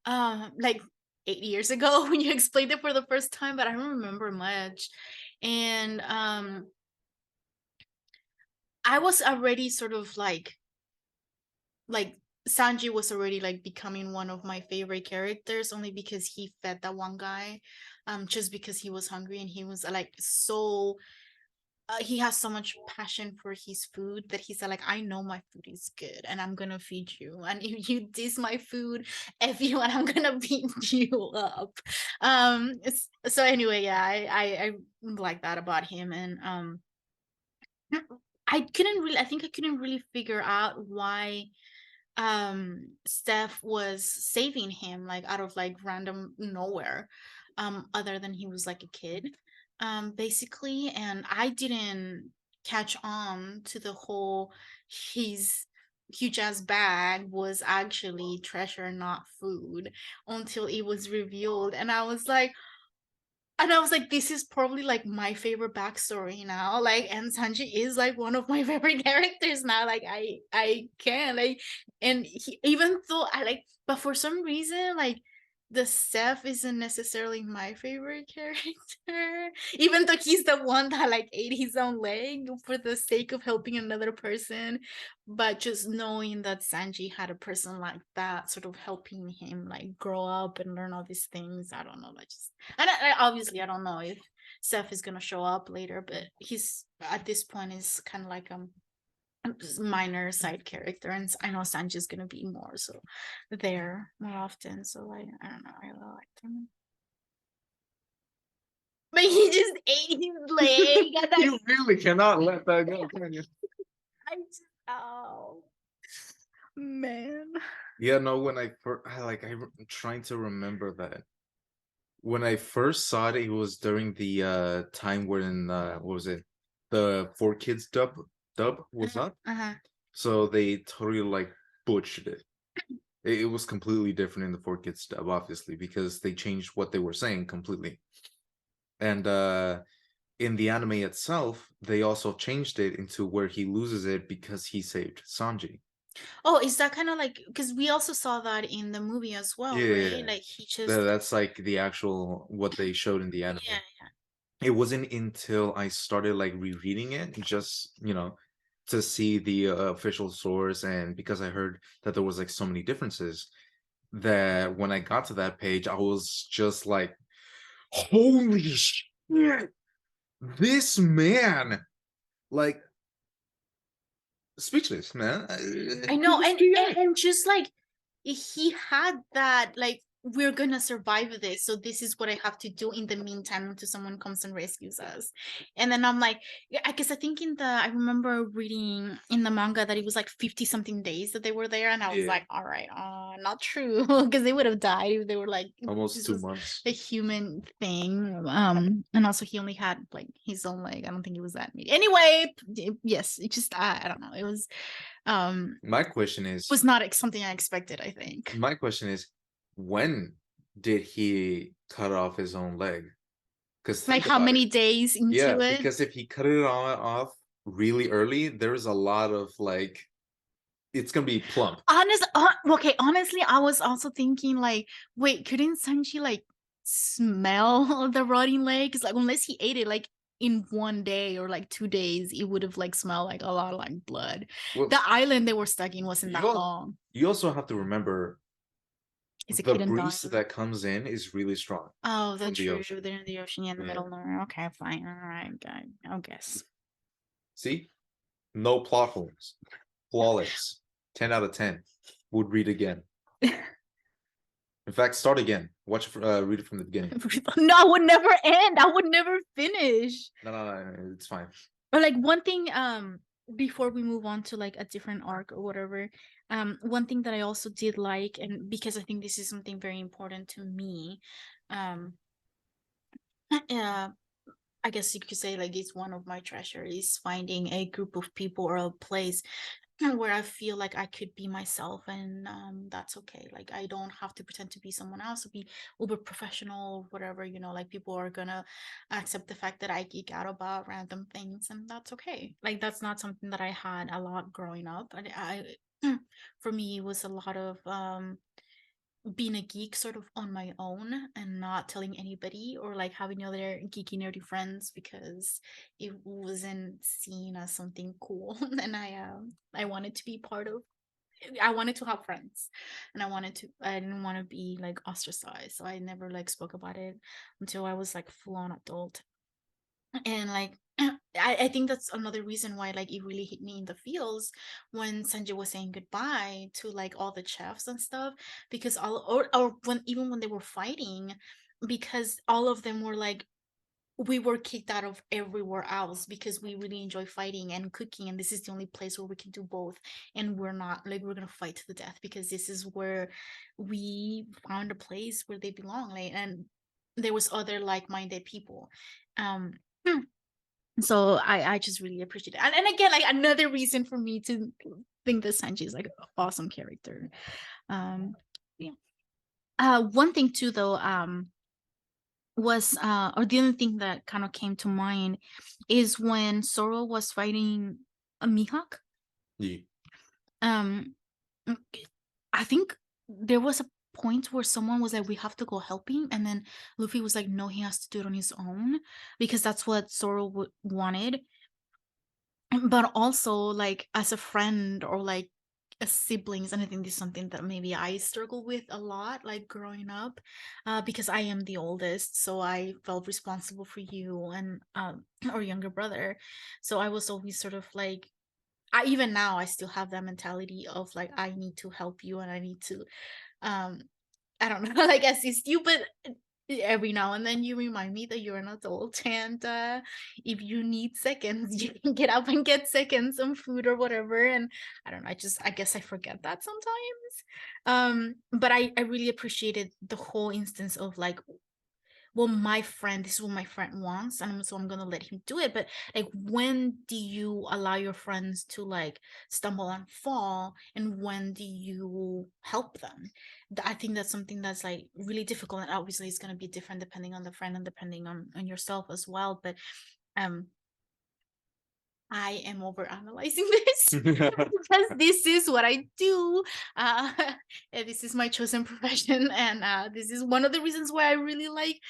Like 8 years ago when you explained it for the first time, but I don't remember much. And I was already sort of like Sanji was already like becoming one of my favorite characters only because he fed that one guy just because he was hungry and he was like so he has so much passion for his food that he said like I know my food is good and I'm gonna feed you, and if you diss my food, if you and I'm gonna beat you up. So anyway, yeah, I like that about him. And I think I couldn't really figure out why Steph was saving him like out of like random nowhere, other than he was like a kid, basically. And I didn't catch on to the whole his huge ass bag was actually treasure, not food, until it was revealed. And I was like, this is probably like my favorite backstory now. Like, and Sanji is like one of my favorite characters now. Like, I can like, and he, even though I like, but for some reason, like, the Seth isn't necessarily my favorite character. Even though he's the one that like ate his own leg for the sake of helping another person, but just knowing that Sanji had a person like that, sort of helping him like grow up and learn all these things. I don't know. I just and obviously I don't know if Seth is gonna show up later, but he's at this point is kind of like a minor side character, and I know Sanji's gonna be more so there more often. So I don't know. I really liked him, but he just ate his leg, and You really cannot let that go, can you? I just oh man. Yeah, no, when I first, I'm trying to remember that. When I first saw it, it was during the time when what was it? The Four Kids dub was Uh-huh. up. Uh-huh. So they totally like butchered it. It was completely different in the Four Kids dub, obviously, because they changed what they were saying completely. And in the anime itself, they also changed it into where he loses it because he saved Sanji. Oh, is that kind of like because we also saw that in the movie as well, right? Yeah, Like he just that's like the actual what they showed in the yeah. anime. It wasn't until I started like rereading it, just to see the official source, and because I heard that there was like so many differences, that when I got to that page, I was just like, "Holy shit! This man!" Like speechless, man. I Who know, this and, guy? and and just like he had that like we're gonna survive this, so this is what I have to do in the meantime until someone comes and rescues us. And then I'm like, yeah, I guess I think I remember reading in the manga that it was like 50 something days that they were there, and I was Yeah, like, all right, not true, because they would have died if they were like almost this two was months. a human thing. And also he only had like his own leg. I don't think it was that neat. Anyway, yes, it just I don't know. It um My question was is, not something I expected, I think. my question is, when did he cut off his own leg? Because Like think how about it. many days Yeah, into it? because if he cut it off really early, there's a lot of like it's gonna be plump. Okay, honestly, I was also thinking like, wait, couldn't Sanji like smell the rotting leg? Because like unless he ate it like in 1 day or like 2 days, it would have like smelled like a lot of like blood. Well, The island they were stuck in wasn't you that al- long. you also have to remember It's a the kid in the breeze island. that comes in is really strong Oh, from that's the true. ocean. They're in the ocean, yeah, in the Yeah. middle of nowhere. Okay, fine. All right, I guess. See? No plot holes. Flawless. 10 out of 10. Would read again. In fact, start again. Read it from the beginning. No, I would never end. I would never finish. No, no, no, no, it's fine. Or like one thing, before we move on to like a different arc or whatever, one thing that I also did like, and because I think this is something very important to me, um, uh, I guess you could say like it's one of my treasures is finding a group of people or a place where I feel like I could be myself, and that's okay. Like I don't have to pretend to be someone else or be uber professional or whatever, like people are gonna accept the fact that I geek out about random things, and that's okay. Like that's not something that I had a lot growing up. I for me it was a lot of being a geek sort of on my own and not telling anybody or like having other geeky nerdy friends because it wasn't seen as something cool. And I wanted to be part of, I wanted to have friends, and I didn't want to be like ostracized, so I never like spoke about it until I was like full on adult. And like I think that's another reason why like it really hit me in the feels when Sanjay was saying goodbye to like all the chefs and stuff, because all or when even when they were fighting, because all of them were like, we were kicked out of everywhere else because we really enjoy fighting and cooking, and this is the only place where we can do both, and we're not like, we're gonna fight to the death because this is where we found a place where they belong, like, and there was other like-minded people. um so I just really appreciate it, and again, like another reason for me to think that Sanji is like an awesome character. um yeah. One thing too though, was or the other thing that kind of came to mind is when Zoro was fighting a Mihawk. Yeah. um mm, I think there was a point where someone was like, we have to go help him, and then Luffy was like, no, he has to do it on his own because that's what Zoro wanted. But also like as a friend or like as siblings, and I think this is something that maybe I struggle with a lot like growing up, because I am the oldest, so I felt responsible for you and or younger brother. So I was always sort of like, I even now I still have that mentality of like, I need to help you and I need to um I don't know, like assist you, but every now and then you remind me that you're an adult, and if you need seconds, you can get up and get seconds, some food or whatever. And I don't know, I guess I forget that sometimes. But I really appreciated the whole instance of like, well, my friend, this is what my friend wants, and so I'm gonna let him do it. But like, when do you allow your friends to like stumble and fall, and when do you help them? I think that's something that's like really difficult, and obviously it's gonna be different depending on the friend and depending on yourself as well. But um I am over analyzing this because this is what I do. Uh, and this is my chosen profession, and this is one of the reasons why I really like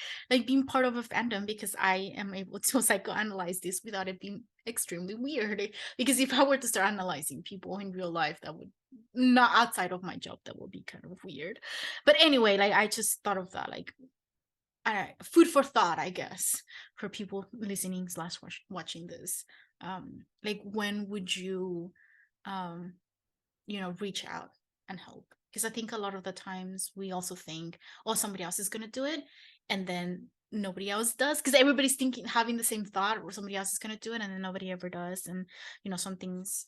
being part of a fandom, because I am able to psychoanalyze this without it being extremely weird. Because if I were to start analyzing people in real life, that would not, outside of my job, that would be kind of weird. But anyway, like I just thought of that, like food for thought, I guess, for people listening slash watching this. Like, when would you, um, reach out and help? Because I think a lot of the times we also think, oh, somebody else is gonna do it, and then nobody else does, because everybody's thinking, having the same thought, or somebody else is gonna do it, and then nobody ever does, and some things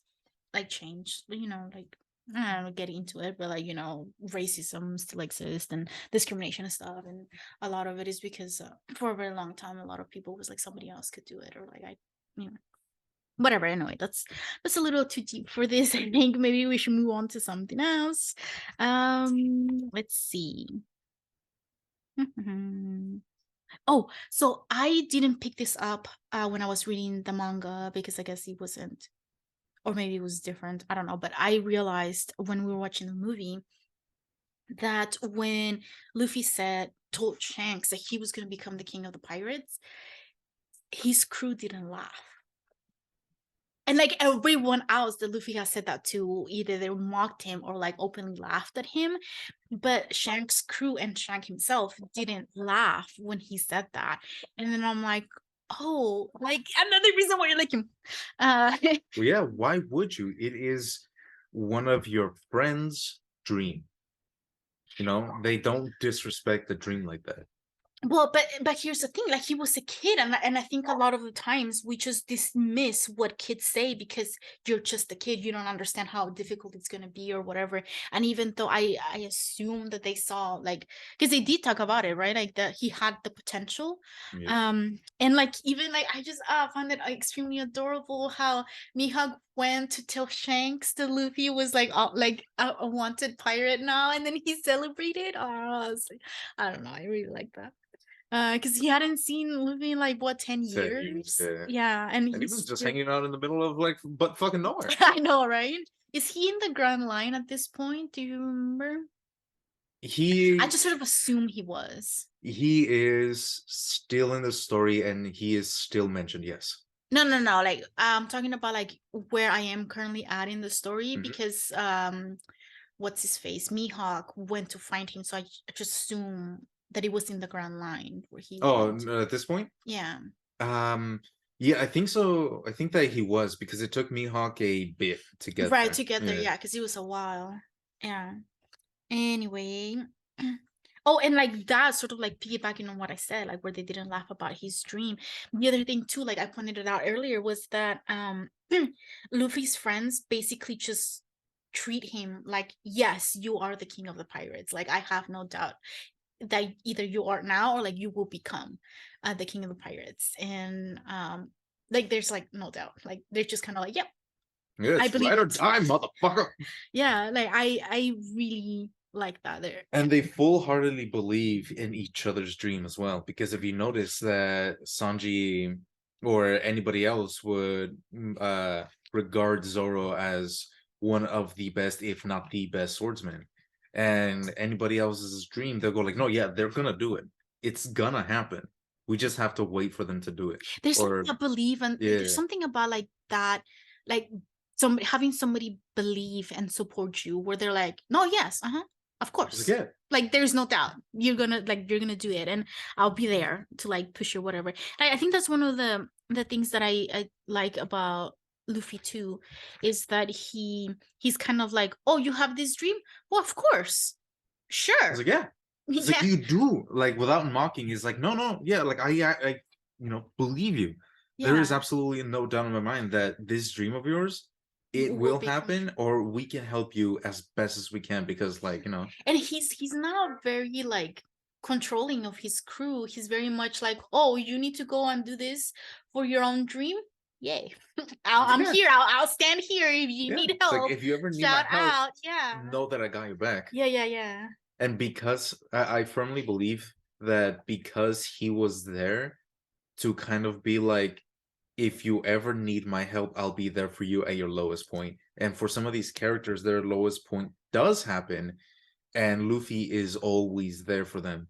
like change, like, I don't know, get into it, but like, racism still exists and discrimination and stuff. And a lot of it is because for a very long time, a lot of people was like, somebody else could do it, or like, whatever. Anyway, that's a little too deep for this. I think maybe we should move on to something else. Let's see. Oh, so I didn't pick this up when I was reading the manga because I guess it wasn't, or maybe it was different. I don't know. But I realized when we were watching the movie that when Luffy told Shanks that he was going to become the king of the pirates, his crew didn't laugh. And like everyone else that Luffy has said that to, either they mocked him or like openly laughed at him. But Shank's crew and Shank himself didn't laugh when he said that. And then I'm like, oh, like another reason why you like him. Uh Well, yeah, why would you? It is one of your friend's dream. You know, they don't disrespect the dream like that. Well, but here's the thing, like he was a kid, and I think a lot of the times we just dismiss what kids say because you're just a kid, you don't understand how difficult it's going to be or whatever. And even though I assume that they saw, like, because they did talk about it, right, like that he had the potential. Yeah. And like even like I just found it extremely adorable how Mihawk went to tell Shanks that Luffy was like a wanted pirate now, and then he celebrated. Oh, I don't know, I really like that. Because he hadn't seen Luffy in like what, 10 10 years, years? yeah. Yeah, and And he was he's just still hanging out in the middle of like but fucking nowhere. I know, right? Is he in the Grand Line at this point? Do you remember? I He just sort of assumed he was. he is still in the story and he is still mentioned, yes. No, no, no. Like I'm talking about like where I am currently at in the story Mhm. because what's his face? Mihawk went to find him, so I just assume that it was in the Grand Line where he Oh, went. no, at this point? Yeah. Um, yeah, I think so. I think that he was because it took Mihawk a bit to get Right, there. together, Yeah. yeah, because it was a while. Yeah. Anyway, oh, and like that, sort of like piggybacking on what I said, like where they didn't laugh about his dream. The other thing too, like I pointed it out earlier, was that Luffy's friends basically just treat him like, yes, you are the king of the pirates. Like I have no doubt that either you are now or like you will become the king of the pirates. And like there's like no doubt. Like they're just kind of like, yep, Yeah, I it's believe right or it. die, motherfucker. Yeah, like I really like that there. And they full-heartedly believe in each other's dream as well. Because if you notice that Sanji or anybody else would regard Zoro as one of the best, if not the best swordsman, and anybody else's dream, they'll go like, no, yeah, they're gonna do it. It's gonna happen. We just have to wait for them to do it. There's something Or I believe, and there's yeah, something about like that, like some having somebody believe and support you, where they're like, no, yes, of it's like course. yeah, Like there's no doubt you're gonna do it, and I'll be there to like push you, whatever. I think that's one of the things that I like about Luffy too, is that he's kind of like, oh, you have this dream? Well, of course. it's Sure. like yeah. It's like Yeah. you do, like without mocking. He's like, no, no, yeah, like I believe you. There is Yeah. absolutely no doubt in my mind that this dream of yours, it Will will become happen, true. or we can help you as best as we can because, like, And he's not very like controlling of his crew. He's very much like, oh, you need to go and do this for your own dream. Yay. it's like, I'm yeah, here. I'll stand here if you yeah. need It's like help. if you ever need my Shout help, out. Yeah. know that I got your back. Yeah, yeah, yeah. And because I firmly believe that because he was there to kind of be like, if you ever need my help, I'll be there for you at your lowest point. And for some of these characters, their lowest point does happen, and Luffy is always there for them.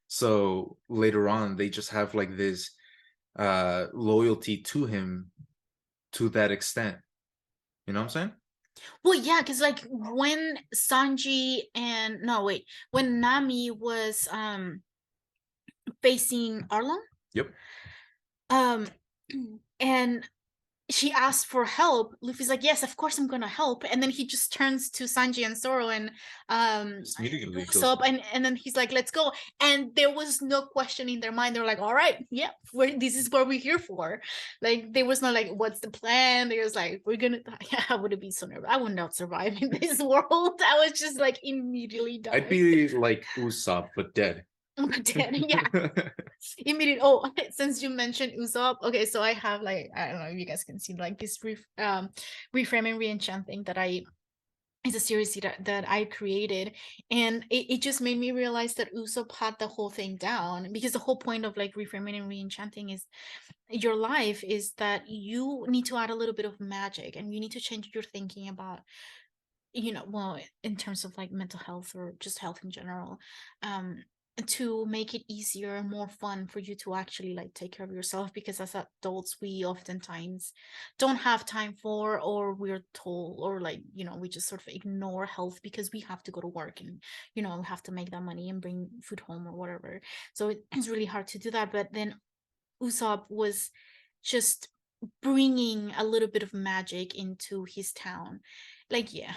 So later on, they just have like this loyalty to him to that extent. You know what I'm saying? Well, yeah, because like when Sanji and no wait, when Nami was facing Arlong, Yep. um and she asked for help, Luffy's like, yes, of course I'm gonna help. And then he just turns to Sanji and Zoro and Just immediately goes. Usopp, and then he's like, let's go. And there was no question in their mind. They're like, all right, yeah, this is what we're here for. Like there was no like, what's the plan? There was like, we're gonna yeah, I would be so nervous. I would not survive in this world. I was just like immediately I'd die. be like Usopp, but dead. But then, yeah, immediate. Oh, since you mentioned Usopp, okay, so I have like, I don't know if you guys can see like this reframe and reenchant thing that I is a series that I created, and it just made me realize that Usopp had the whole thing down, because the whole point of like reframing and reenchanting is your life is that you need to add a little bit of magic, and you need to change your thinking about, well, in terms of like mental health or just health in general, um to make it easier and more fun for you to actually like take care of yourself, because as adults we oftentimes don't have time for, or we're told, or like, we just sort of ignore health because we have to go to work, and we have to make that money and bring food home or whatever. So it's really hard to do that. But then Usopp was just bringing a little bit of magic into his town. Like, yeah,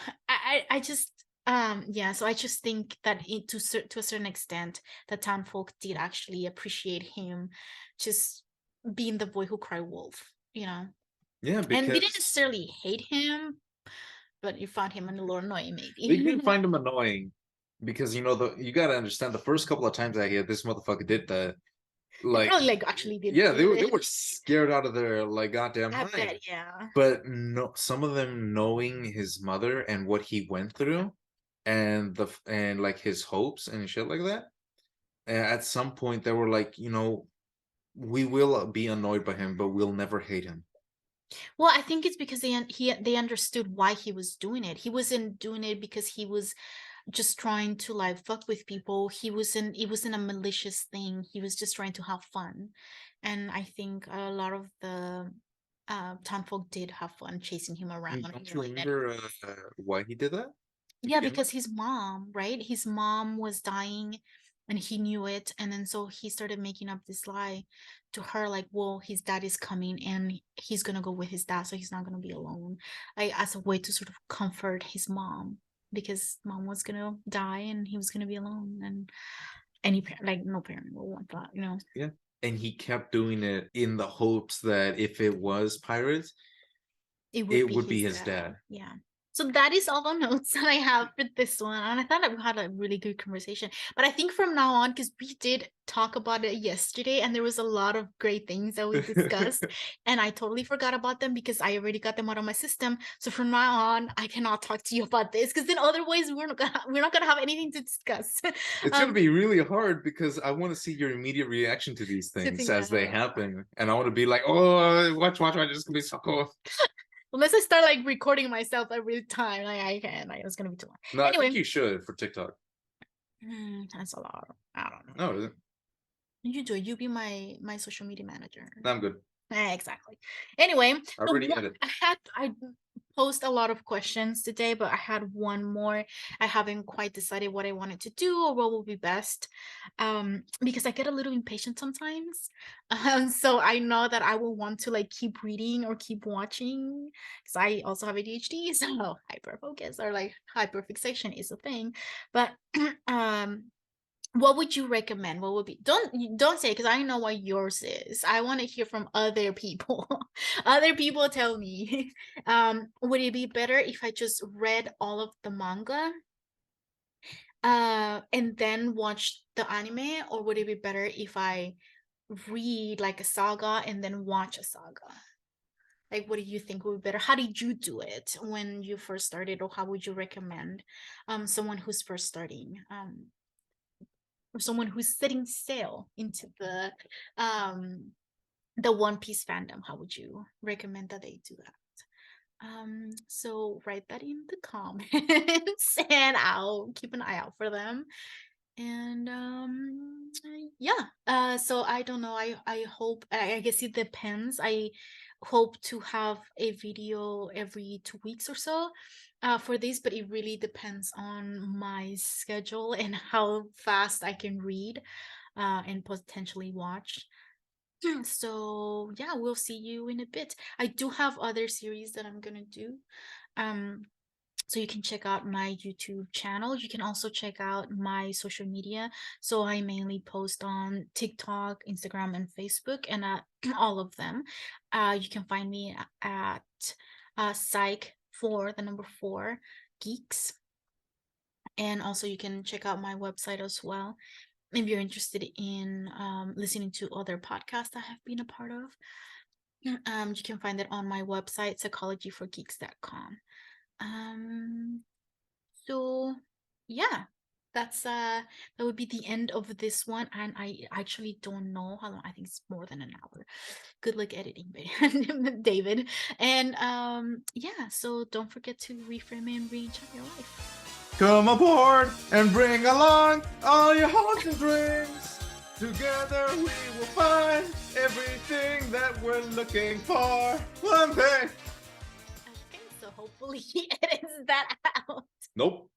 I just Yeah, so I just think that to a certain extent, the town folk did actually appreciate him just being the boy who cried wolf, Yeah, and didn't because necessarily hate him, but you found him a little annoying, they did maybe. find him annoying because you gotta understand the first couple of times I hear this motherfucker did that, They like, probably like actually yeah, did they it. were scared out of their like goddamn I mind. bet, yeah. But no, some of them knowing his mother and what he went through, and like his hopes and shit like that. At some point, they were like, we will be annoyed by him, but we'll never hate him. Well, I think it's because they understood why he was doing it. He wasn't doing it because he was just trying to like fuck with people. It wasn't a malicious thing. He was just trying to have fun. And I think a lot of the townfolk did have fun chasing him around And and don't you yelling at him. remember why he did that to Yeah, begin with? because his mom, right? His mom was dying and he knew it. And then so he started making up this lie to her, like, well, his dad is coming and he's gonna go with his dad, so he's not gonna be alone. Like as a way to sort of comfort his mom because mom was gonna die and he was gonna be alone. And any parent, like no parent will want that. Yeah. And he kept doing it in the hopes that if it was pirates, It would it be would be his his dad. dad. Yeah. So that is all the notes that I have for this one. And I thought that we had a really good conversation. But I think from now on, because we did talk about it yesterday and there was a lot of great things that we discussed. And I totally forgot about them because I already got them out of my system. So from now on, I cannot talk to you about this because then otherwise we're not gonna have anything to discuss. It's gonna um be really hard because I want to see your immediate reaction to these to things think as they happen, and I want to be like, "Oh, watch, this is gonna be so cool." unless I start like recording myself every time, like I can. Like, it's gonna be too long. No, I think Anyway, you should for TikTok. that's a lot. I don't know. No, You do. You be my social media manager. I'm good. Exactly. Anyway, I so already edit. I posed a lot of questions today, but I had one more. I haven't quite decided what I wanted to do or what will be best. Because I get a little impatient sometimes. So I know that I will want to like keep reading or keep watching because I also have ADHD, so hyper focus or like hyper fixation is a thing. But um what would you recommend? What would be, don't say because I know what yours is. I want to hear from other people. Other people tell me. Would it be better if I just read all of the manga and then watch the anime, or would it be better if I read like a saga and then watch a saga? Like, what do you think would be better? How did you do it when you first started, or how would you recommend someone who's first starting? Or someone who's setting sail into the One Piece fandom, how would you recommend that they do that? So write that in the comments and I'll keep an eye out for them. And yeah, so I don't know. I hope, I guess it depends. I hope to have a video every 2 weeks or so for this, but it really depends on my schedule and how fast I can read and potentially watch. So yeah, we'll see you in a bit. I do have other series that I'm gonna do. Um, so you can check out my YouTube channel. You can also check out my social media. So I mainly post on TikTok, Instagram, and Facebook, and all of them. You can find me at psych for the number 4 geeks. And also you can check out my website as well if you're interested in listening to other podcasts I have been a part of. You can find it on my website, psychologyforgeeks.com. Um, so yeah, that would be the end of this one. And I actually don't know how long. I think it's more than an hour. Good luck editing, David. And yeah, so don't forget to reframe and re-enchant your life. Come aboard and bring along all your hopes and dreams. Together we will find everything that we're looking for. One day. Okay, so hopefully he edits that out. Nope.